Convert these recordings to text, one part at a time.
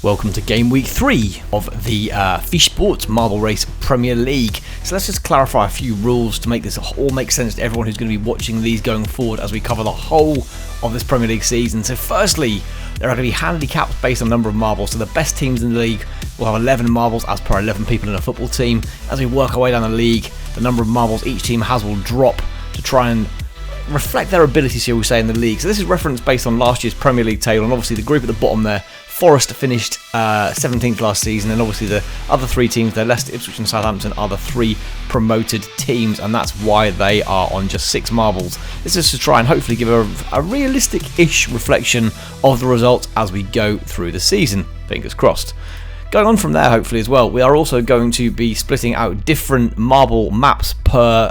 Welcome to Game Week 3 of the Fish Sports Marble Race Premier League. So let's just clarify a few rules to make this all make sense to everyone who's going to be watching these going forward as we cover the whole of this Premier League season. So firstly, there are going to be handicaps based on number of marbles. So the best teams in the league will have 11 marbles as per 11 people in a football team. As we work our way down the league, the number of marbles each team has will drop to try and reflect their abilities, shall we say, in the league. So this is reference based on last year's Premier League table, and obviously the group at the bottom there, Forest finished 17th last season, and obviously the other three teams, they're Leicester, Ipswich and Southampton, are the three promoted teams, and that's why they are on just 6 marbles. This is to try and hopefully give a realistic-ish reflection of the results as we go through the season. Fingers crossed. Going on from there, hopefully as well, we are also going to be splitting out different marble maps per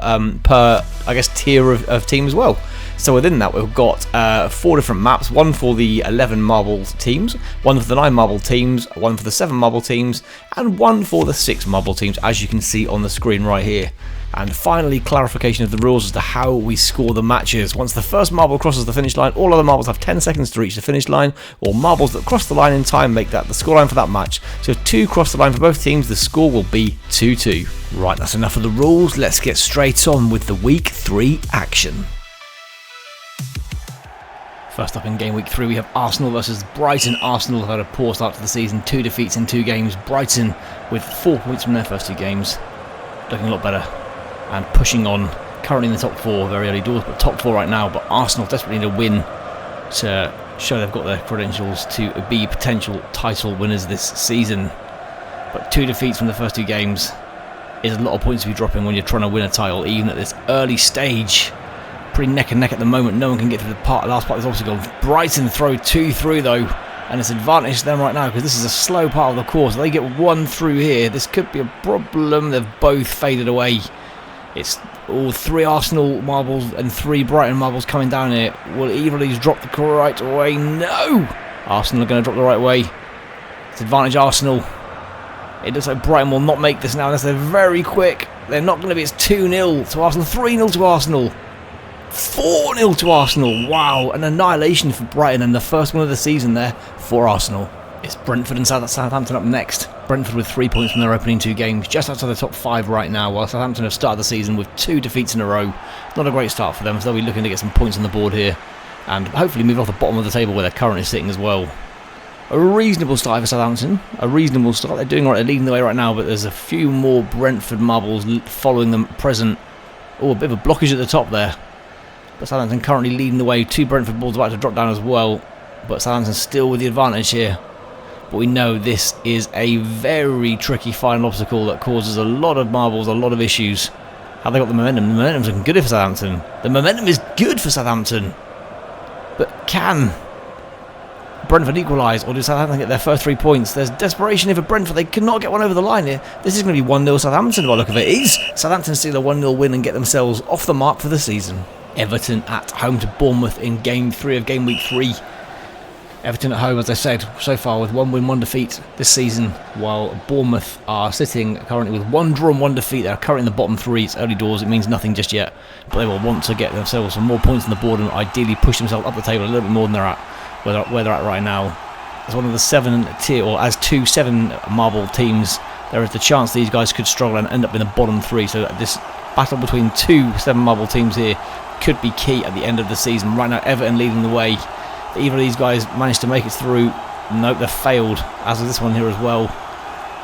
I guess tier of team as well. So within that, we've got 4 different maps: one for the 11 marble teams, one for the 9 marble teams, one for the 7 marble teams, and one for the 6 marble teams, as you can see on the screen right here. And finally, clarification of the rules as to how we score the matches. Once the first marble crosses the finish line, all other marbles have 10 seconds to reach the finish line, or marbles that cross the line in time make that the scoreline for that match. So if 2 cross the line for both teams, the score will be 2-2. Right, that's enough of the rules. Let's get straight on with the Week 3 action. First up in Game Week 3, we have Arsenal versus Brighton. Arsenal have had a poor start to the season, 2 defeats in 2 games. Brighton with 4 points from their first 2 games, looking a lot better and pushing on, currently in the top 4, very early doors, but top 4 right now. But Arsenal desperately need a win to show they've got their credentials to be potential title winners this season. But 2 defeats from the first 2 games is a lot of points to be dropping when you're trying to win a title, even at this early stage. Pretty neck and neck at the moment. No one can get to the last part of this obstacle. Brighton throw 2 through though, and it's advantage to them right now because this is a slow part of the course. If they get 1 through here, this could be a problem. They've both faded away. It's all 3 Arsenal marbles and 3 Brighton marbles coming down here. Will either of these drop the right way? No! Arsenal are going to drop the right way. It's advantage Arsenal. It looks like Brighton will not make this now unless they're very quick. They're not going to be. It's 2-0 to Arsenal, 3-0 to Arsenal. 4-0 to Arsenal. Wow, an annihilation for Brighton, and the first one of the season there for Arsenal. It's Brentford and Southampton up next. Brentford with 3 points from their opening 2 games, just outside the top 5 right now, while Southampton have started the season with 2 defeats in a row. Not a great start for them, so they'll be looking to get some points on the board here and hopefully move off the bottom of the table where they're currently sitting as well. A reasonable start for Southampton. A reasonable start. They're doing all right, they're leading the way right now, but there's a few more Brentford marbles following them at present. Oh, a bit of a blockage at the top there. But Southampton currently leading the way. 2 Brentford balls about to drop down as well. But Southampton still with the advantage here. But we know this is a very tricky final obstacle that causes a lot of marbles, a lot of issues. Have they got the momentum? The momentum's looking good for Southampton. The momentum is good for Southampton. But can Brentford equalise, or do Southampton get their first 3 points? There's desperation here for Brentford. They cannot get one over the line here. This is going to be 1-0 Southampton by the look of it. Is Southampton steal a 1-0 win and get themselves off the mark for the season? Everton at home to Bournemouth in Game 3 of Game Week 3. Everton at home, as I said, so far with 1 win, 1 defeat this season, while Bournemouth are sitting currently with 1 draw and 1 defeat. They're currently in the bottom 3. It's early doors, it means nothing just yet, but they will want to get themselves some more points on the board and ideally push themselves up the table a little bit more than they're at, where they're at right now. As one of the 7 tier, or as 2 7 marble teams, there is the chance these guys could struggle and end up in the bottom 3. So this battle between 2 7 marble teams here could be key at the end of the season. Right now, Everton leading the way. If either of these guys managed to make it through, nope, they've failed, as is this one here as well.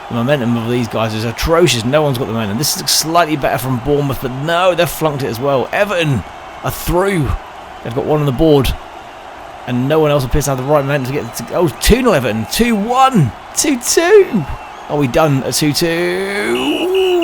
The momentum of these guys is atrocious. No one's got the momentum. This is slightly better from Bournemouth, but no, they've flunked it as well. Everton are through. They've got 1 on the board, and no one else appears to have the right momentum to get to. Oh, 2-0 Everton, 2-1, 2-2. Are we done at 2-2?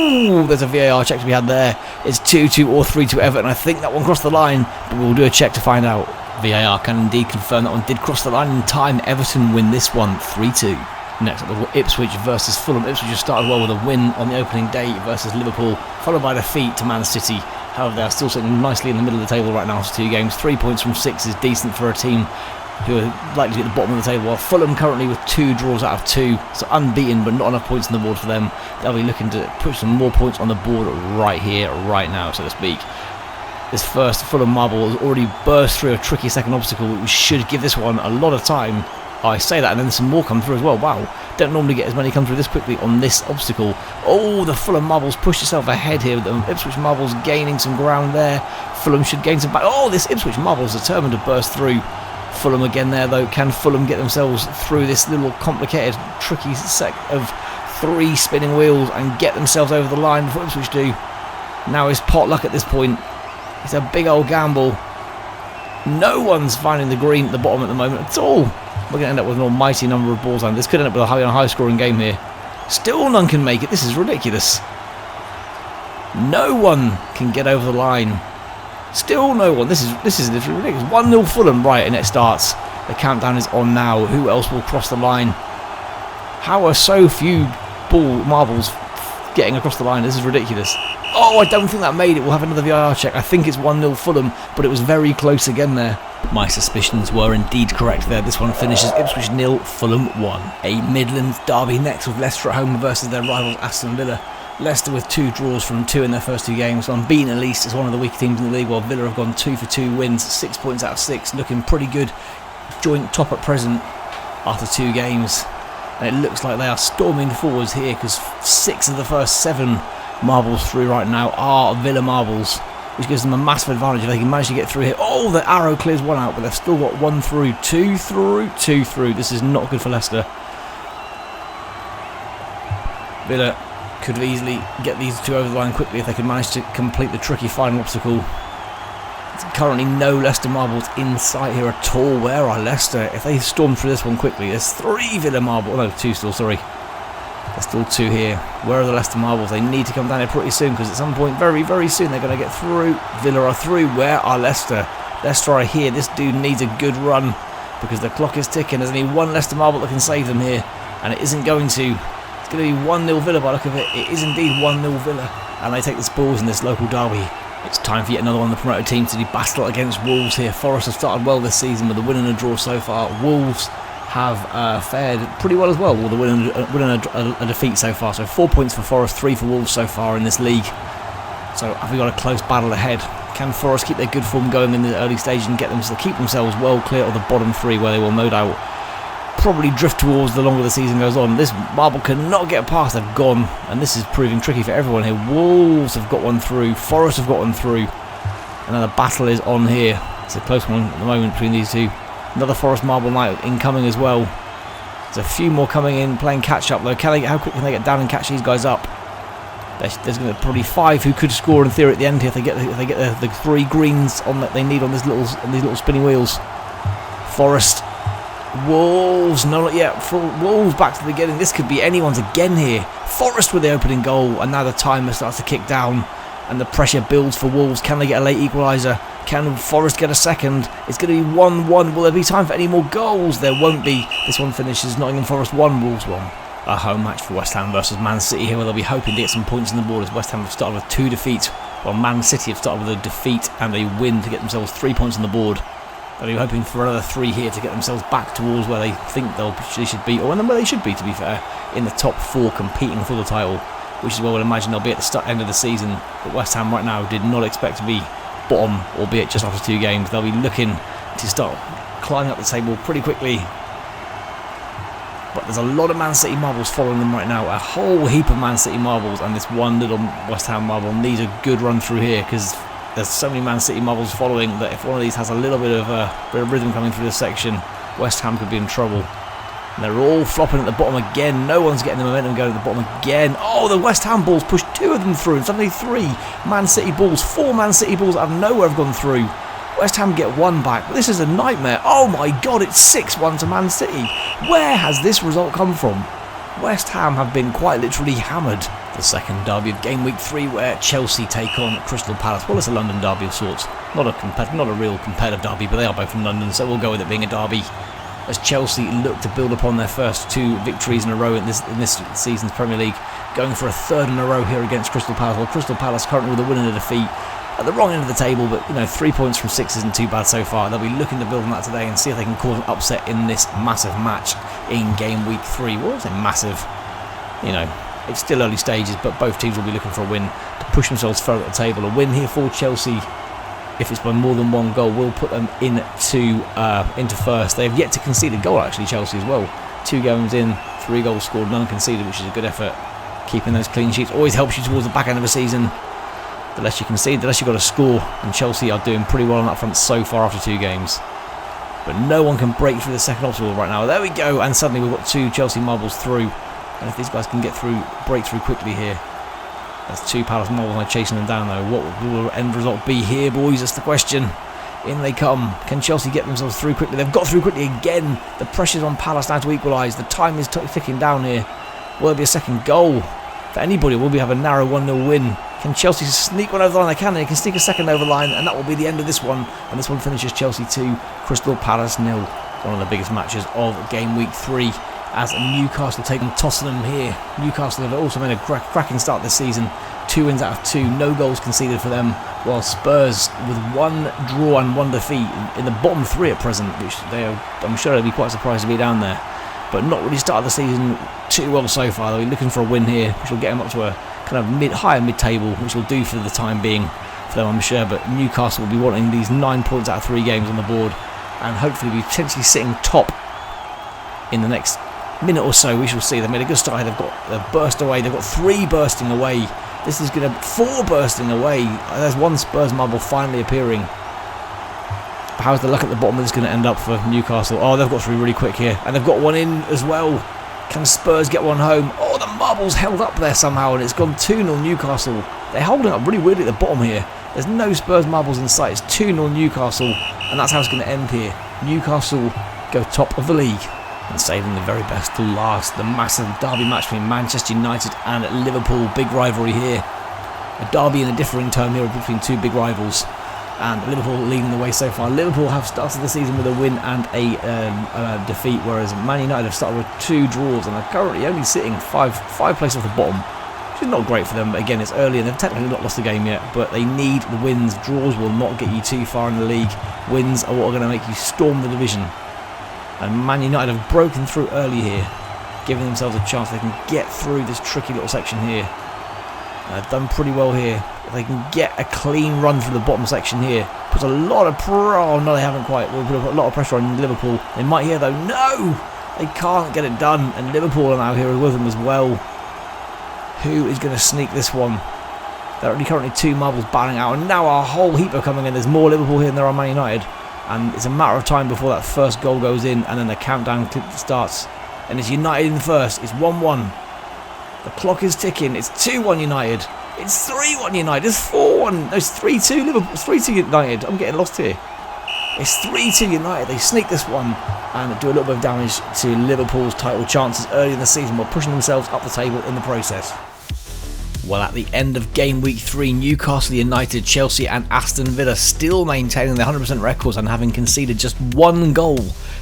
Ooh, there's a VAR check to be had there. It's 2-2 or 3-2 Everton. I think that one crossed the line, but we'll do a check to find out. VAR can indeed confirm that one did cross the line in time. Everton win this one 3-2. Next up, we've got Ipswich versus Fulham. Ipswich has started well with a win on the opening day versus Liverpool, followed by defeat to Man City. However, they are still sitting nicely in the middle of the table right now after 2 games. 3 points from 6 is decent for a team who are likely to be at the bottom of the table, while Fulham currently with 2 draws out of 2, so unbeaten but not enough points on the board for them. They'll be looking to push some more points on the board right here, right now, so to speak. This first Fulham marble has already burst through a tricky second obstacle, which should give this one a lot of time I say that and then some more come through as well. Wow, don't normally get as many come through this quickly on this obstacle. Oh, the Fulham Marbles pushed itself ahead here. The Ipswich Marbles gaining some ground there. Fulham should gain some back. Oh, this Ipswich Marbles determined to burst through. Fulham again there though. Can Fulham get themselves through this little complicated, tricky set of 3 spinning wheels and get themselves over the line before Ipswich do? Now it's pot luck at this point. It's a big old gamble. No one's finding the green at the bottom at the moment at all. We're going to end up with an almighty number of balls, and this could end up with a high scoring game here. Still none can make it. This is ridiculous. No one can get over the line. Still no one. This is literally ridiculous. 1-0 Fulham, right, and it starts. The countdown is on now. Who else will cross the line? How are so few marbles getting across the line? This is ridiculous. Oh, I don't think that made it. We'll have another VAR check. I think it's 1-0 Fulham, but it was very close again there. My suspicions were indeed correct there. This one finishes Ipswich 0, Fulham 1. A Midlands derby next with Leicester at home versus their rivals Aston Villa. Leicester with 2 draws from 2 in their first 2 games, so unbeaten at least as one of the weaker teams in the league, while Villa have gone 2 for 2 wins, 6 points out of 6, looking pretty good. Joint top at present after 2 games. And it looks like they are storming forwards here because 6 of the first 7 marbles through right now are Villa marbles, which gives them a massive advantage if they can manage to get through here. Oh, the arrow clears 1 out, but they've still got 1 through, 2 through, 2 through. This is not good for Leicester. Villa could easily get these 2 over the line quickly if they can manage to complete the tricky final obstacle. There's currently no Leicester marbles in sight here at all. Where are Leicester? If they storm through this one quickly, there's 3 Villa marbles. No, 2 still, sorry. There's still 2 here. Where are the Leicester marbles? They need to come down here pretty soon because at some point, very, very soon, they're going to get through. Villa are through. Where are Leicester? Leicester are here. This dude needs a good run because the clock is ticking. There's only 1 Leicester marble that can save them here, and it isn't going to. It's going to be 1-0 Villa by the look of it. It is indeed 1-0 Villa, and they take the spoils in this local derby. It's time for yet another one of the promoted teams to do battle against Wolves here. Forest have started well this season with a win and a draw so far. Wolves have fared pretty well as well with a win and a defeat so far. So 4 points for Forest, 3 for Wolves so far in this league. So have we got a close battle ahead? Can Forest keep their good form going in the early stage and get them to keep themselves well clear of the bottom 3, where they will no doubt probably drift towards the longer the season goes on? This marble cannot get past. They've gone, and this is proving tricky for everyone here. Wolves have got 1 through, Forest have got 1 through, and now the battle is on here. It's a close one at the moment between these 2. Another Forest marble night incoming as well. There's a few more coming in, playing catch up though. How quick can they get down and catch these guys up? There's going to be probably 5 who could score in theory at the end here if they get the 3 greens on that they need on these little spinning wheels. Forest, Wolves, no, not yet. Wolves back to the beginning. This could be anyone's again here. Forest with the opening goal, and now the timer starts to kick down, and the pressure builds for Wolves. Can they get a late equaliser? Can Forest get a second? It's going to be 1-1. Will there be time for any more goals? There won't be. This one finishes Nottingham Forest 1, Wolves 1. A home match for West Ham versus Man City here, where they'll be hoping to get some points on the board, as West Ham have started with 2 defeats, while Man City have started with a defeat and a win to get themselves 3 points on the board. They'll be hoping for another 3 here to get themselves back towards where they think they should be, or where they should be, to be fair, in the top 4 competing for the title, which is where we'll imagine they'll be at the end of the season. But West Ham right now did not expect to be bottom, albeit just after 2 games. They'll be looking to start climbing up the table pretty quickly. But there's a lot of Man City marbles following them right now, a whole heap of Man City marbles, and this one little West Ham marble needs a good run through here because there's so many Man City marbles following that if one of these has a little bit of rhythm coming through this section, West Ham could be in trouble. And they're all flopping at the bottom again. No one's getting the momentum going at the bottom again. Oh, the West Ham balls pushed 2 of them through, and suddenly 3 Man City balls, 4 Man City balls out of nowhere have gone through. West Ham get 1 back. This is a nightmare. Oh my God, it's 6-1 to Man City. Where has this result come from? West Ham have been quite literally hammered. The second derby of Game Week 3, where Chelsea take on Crystal Palace. Well, it's a London derby of sorts. Not a real competitive derby, but they are both from London, so we'll go with it being a derby. As Chelsea look to build upon their first 2 victories in a row in this season's Premier League, going for a 3rd in a row here against Crystal Palace. Well, Crystal Palace currently with a win and a defeat at the wrong end of the table, but 3 points from 6 isn't too bad so far. They'll be looking to build on that today and see if they can cause an upset in this massive match in Game Week 3. What was it? Massive? It's still early stages, but both teams will be looking for a win to push themselves further at the table. A win here for Chelsea if it's by more than one goal, will put them into first. They have yet to concede a goal, actually, Chelsea as well. 2 games in, 3 goals scored, none conceded, which is a good effort. Keeping those clean sheets always helps you towards the back end of the season. The less you concede, the less you've got to score. And Chelsea are doing pretty well on that front so far after 2 games. But no one can break through the second obstacle right now. There we go, and suddenly we've got 2 Chelsea marbles through. And if these guys can break through quickly here. That's 2 Palace marbles and they're chasing them down though. What will the end result be here, boys? That's the question. In they come. Can Chelsea get themselves through quickly? They've got through quickly again. The pressure's on Palace now to equalise. The time is ticking down here. Will there be a second goal? For anybody, will we have a narrow 1-0 win? Can Chelsea sneak one over the line? They can sneak a second over the line, and that will be the end of this one. And this one finishes Chelsea 2, Crystal Palace 0. One of the biggest matches of Game Week 3 as Newcastle take on Tottenham here. Newcastle have also made a cracking start this season. 2 wins out of 2, no goals conceded for them, while Spurs with 1 draw and 1 defeat in the bottom 3 at present, which I'm sure they'll be quite surprised to be down there. But not really started the season too well so far. They'll be looking for a win here, which will get them up to a kind of higher mid-table, which will do for the time being for them, I'm sure. But Newcastle will be wanting these 9 points out of 3 games on the board, and hopefully be potentially sitting top in the next minute or so. We shall see. They've made a good start. They've burst away. They've got 3 bursting away. This is going to 4 bursting away. There's 1 Spurs marble finally appearing. But how's the luck at the bottom of this going to end up for Newcastle? Oh, they've got through really quick here, and they've got 1 in as well. Can Spurs get 1 home? Oh, the marble's held up there somehow, and it's gone 2-0 Newcastle. They're holding up really weirdly at the bottom here. There's no Spurs marbles in sight. It's 2-0 Newcastle, and that's how it's going to end here. Newcastle go top of the league. And saving the very best to last, the massive derby match between Manchester United and Liverpool. Big rivalry here. A derby in a differing term here between 2 big rivals. And Liverpool leading the way so far. Liverpool have started the season with a win and a defeat, whereas Man United have started with 2 draws and are currently only sitting 5 places off the bottom, which is not great for them. But again, it's early and they've technically not lost the game yet, but they need the wins. Draws will not get you too far in the league. Wins are what are going to make you storm the division. And Man United have broken through early here, giving themselves a chance they can get through this tricky little section here. They've done pretty well here. If they can get a clean run through the bottom section here, puts a lot of oh no, they haven't quite. We'll put a lot of pressure on Liverpool. They might here though. No, they can't get it done, and Liverpool are now here with them as well. Who is going to sneak this one? There are only currently 2 marbles battling out, and now a whole heap are coming in. There's more Liverpool here than there are Man United. And it's a matter of time before that first goal goes in, and then the countdown starts. And it's United in first. It's 1-1. The clock is ticking. It's 2-1 United. It's 3-1 United. It's 4-1. No, it's 3-2 Liverpool. 3-2 United. I'm getting lost here. It's 3-2 United. They sneak this one and do a little bit of damage to Liverpool's title chances early in the season while pushing themselves up the table in the process. Well, at the end of Game Week 3, Newcastle United, Chelsea and Aston Villa still maintaining their 100% records and having conceded just 1 goal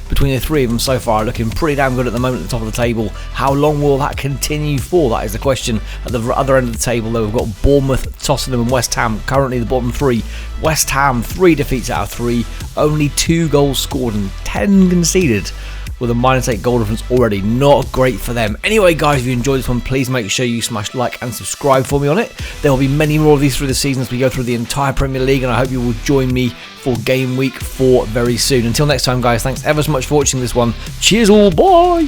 between the 3 of them so far, looking pretty damn good at the moment at the top of the table. How long will that continue for? That is the question. At the other end of the table, though, we've got Bournemouth, Tottenham and West Ham, currently the bottom 3. West Ham, 3 defeats out of 3, only 2 goals scored and 10 conceded, with a -8 goal difference already. Not great for them. Anyway, guys, if you enjoyed this one, please make sure you smash like and subscribe for me on it. There will be many more of these through the season as we go through the entire Premier League, and I hope you will join me for Game Week 4 very soon. Until next time, guys, thanks ever so much for watching this one. Cheers all, bye!